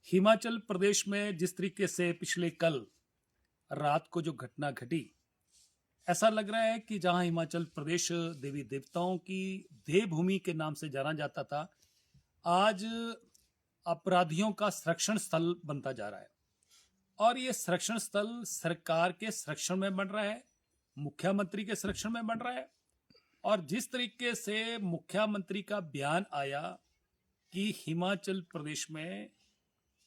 हिमाचल प्रदेश में जिस तरीके से पिछले कल रात को जो घटना घटी, ऐसा लग रहा है कि जहां हिमाचल प्रदेश देवी देवताओं की देवभूमि के नाम से जाना जाता था, आज अपराधियों का संरक्षण स्थल बनता जा रहा है। और ये संरक्षण स्थल सरकार के संरक्षण में बन रहा है, मुख्यमंत्री के संरक्षण में बन रहा है। और जिस तरीके से मुख्यमंत्री का बयान आया कि हिमाचल प्रदेश में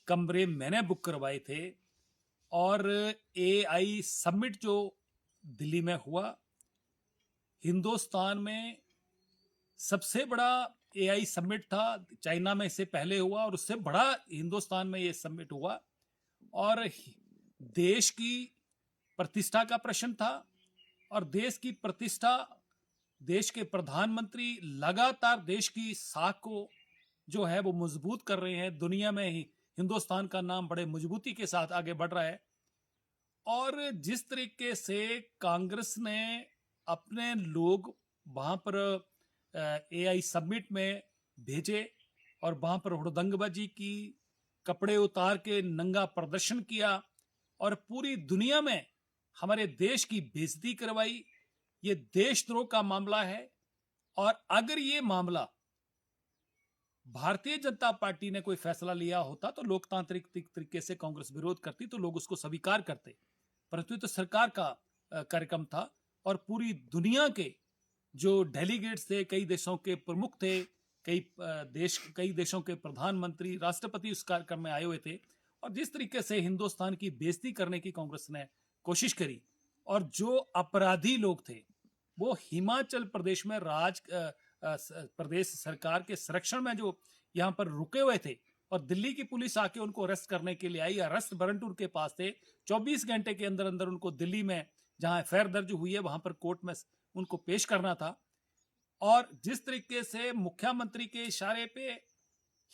कमरे मैंने बुक करवाए थे, और एआई समिट जो दिल्ली में हुआ, हिंदुस्तान में सबसे बड़ा एआई समिट था। चाइना में इससे पहले हुआ और उससे बड़ा हिंदुस्तान में ये समिट हुआ, और देश की प्रतिष्ठा का प्रश्न था। और देश की प्रतिष्ठा, देश के प्रधानमंत्री लगातार देश की साख को जो है वो मजबूत कर रहे हैं। दुनिया में ही हिंदुस्तान का नाम बड़े मजबूती के साथ आगे बढ़ रहा है। और जिस तरीके से कांग्रेस ने अपने लोग वहां पर एआई समिट में भेजे और वहां पर हुड़दंगबाजी की, कपड़े उतार के नंगा प्रदर्शन किया और पूरी दुनिया में हमारे देश की बेइज्जती करवाई, ये देशद्रोह का मामला है। और अगर ये मामला भारतीय जनता पार्टी ने कोई फैसला लिया होता तो लोकतांत्रिक तरीके से कांग्रेस विरोध करती तो लोग उसको स्वीकार करते, परंतु ये तो सरकार का कार्यक्रम था। और पूरी दुनिया के जो डेलीगेट्स थे, कई देशों के प्रमुख थे, कई देशों के प्रधानमंत्री, राष्ट्रपति उस कार्यक्रम में आए हुए थे। और जिस तरीके से हिंदुस्तान की बेइज्जती करने की कांग्रेस ने कोशिश करी, और जो अपराधी लोग थे वो हिमाचल प्रदेश में प्रदेश सरकार के संरक्षण में जो यहाँ पर रुके हुए थे, और दिल्ली की पुलिस आके उनको अरेस्ट करने के लिए आई। अरेस्ट वारंट उनके पास थे। 24 घंटे के अंदर अंदर उनको दिल्ली में जहां एफआईआर दर्ज हुई है वहां पर कोर्ट में उनको पेश करना था। और जिस तरीके से मुख्यमंत्री के इशारे पे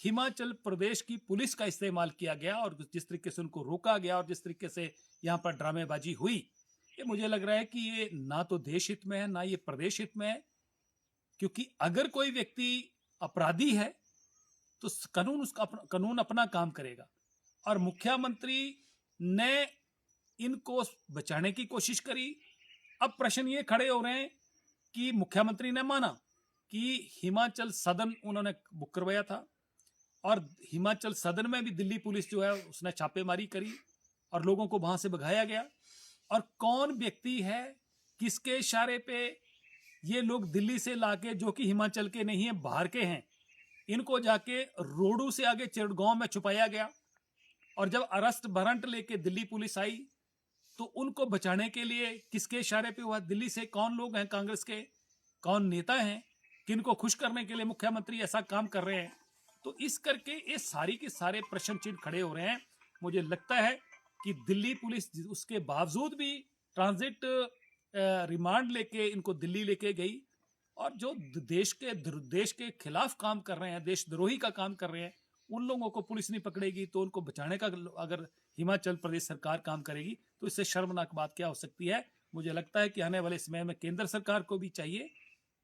हिमाचल प्रदेश की पुलिस का इस्तेमाल किया गया और जिस तरीके से उनको रोका गया और जिस तरीके से यहाँ पर ड्रामेबाजी हुई, ये मुझे लग रहा है कि ये ना तो देश हित में है ना ये प्रदेश हित में है। क्योंकि अगर कोई व्यक्ति अपराधी है तो कानून अपना काम करेगा। और मुख्यमंत्री ने इनको बचाने की कोशिश करी। अब प्रश्न ये खड़े हो रहे हैं कि मुख्यमंत्री ने माना कि हिमाचल सदन उन्होंने बुक करवाया था, और हिमाचल सदन में भी दिल्ली पुलिस जो है उसने छापेमारी करी और लोगों को वहां से भगाया गया। और कौन व्यक्ति है, किसके इशारे पे ये लोग दिल्ली से लाके, जो कि हिमाचल के नहीं है बाहर के हैं, इनको जाके रोडू से आगे चिड़गांव में छुपाया गया। और जब अरेस्ट वारंट लेके दिल्ली पुलिस आई तो उनको बचाने के लिए किसके इशारे पे हुआ? दिल्ली से कौन लोग हैं, कांग्रेस के कौन नेता हैं, किनको खुश करने के लिए मुख्यमंत्री ऐसा काम कर रहे हैं? तो इस करके ये सारी के सारे प्रश्न चिन्ह खड़े हो रहे हैं। मुझे लगता है कि दिल्ली पुलिस उसके बावजूद भी ट्रांजिट रिमांड लेके इनको दिल्ली लेके गई, और जो देश के खिलाफ काम कर रहे हैं, देशद्रोही का काम कर रहे हैं, उन लोगों को पुलिस नहीं पकड़ेगी तो उनको बचाने का अगर हिमाचल प्रदेश सरकार काम करेगी तो इससे शर्मनाक बात क्या हो सकती है। मुझे लगता है कि आने वाले समय में केंद्र सरकार को भी चाहिए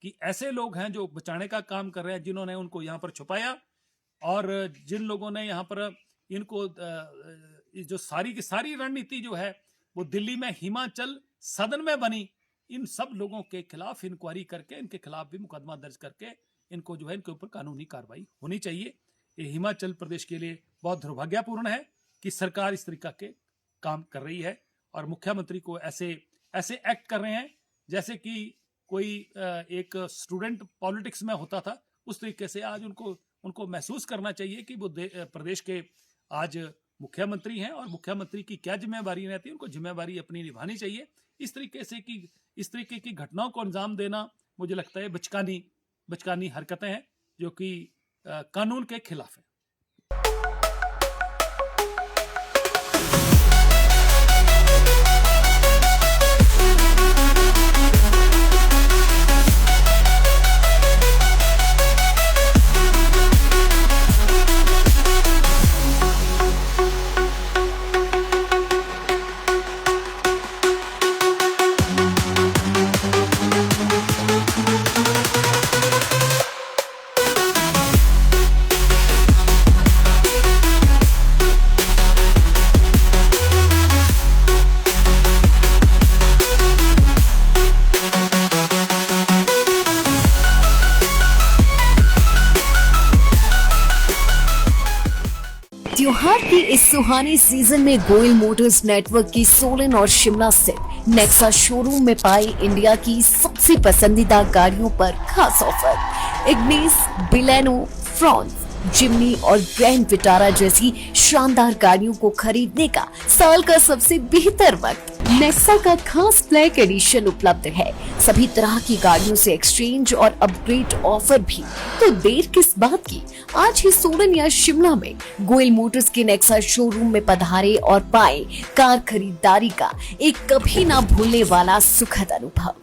कि ऐसे लोग हैं जो बचाने का काम कर रहे हैं, जिन्होंने उनको यहाँ पर छुपाया, और जिन लोगों ने यहाँ पर इनको जो सारी की सारी रणनीति जो है वो दिल्ली में हिमाचल सदन में बनी, इन सब लोगों के खिलाफ इंक्वायरी करके इनके खिलाफ भी मुकदमा दर्ज करके इनको जो है इनके ऊपर कानूनी कार्रवाई होनी चाहिए। ये हिमाचल प्रदेश के लिए बहुत दुर्भाग्यपूर्ण है कि सरकार इस तरीका के काम कर रही है और मुख्यमंत्री को ऐसे एक्ट कर रहे हैं जैसे कि कोई एक स्टूडेंट पॉलिटिक्स में होता था, उस तरीके से आज उनको महसूस करना चाहिए कि वो प्रदेश के आज मुख्यमंत्री हैं और मुख्यमंत्री की क्या जिम्मेवारी रहती है, उनको जिम्मेवारी अपनी निभानी चाहिए। इस तरीके की घटनाओं को अंजाम देना मुझे लगता है बचकानी हरकतें हैं जो कि कानून के खिलाफ है। त्योहार के इस सुहाने सीजन में गोयल मोटर्स नेटवर्क की सोलन और शिमला स्थित नेक्सा शोरूम में पाई इंडिया की सबसे पसंदीदा गाड़ियों पर खास ऑफर। इग्निस, बिलेनो, फ्रॉन्स, जिम्नी और ग्रैंड विटारा जैसी शानदार गाड़ियों को खरीदने का साल का सबसे बेहतर वक्त। नेक्सा का खास ब्लैक एडिशन उपलब्ध है। सभी तरह की गाड़ियों से एक्सचेंज और अपग्रेड ऑफर भी। तो देर किस बात की, आज ही सोलन या शिमला में गोयल मोटर्स के नेक्सा शोरूम में पधारे और पाए कार खरीदारी का एक कभी ना भूलने वाला सुखद अनुभव।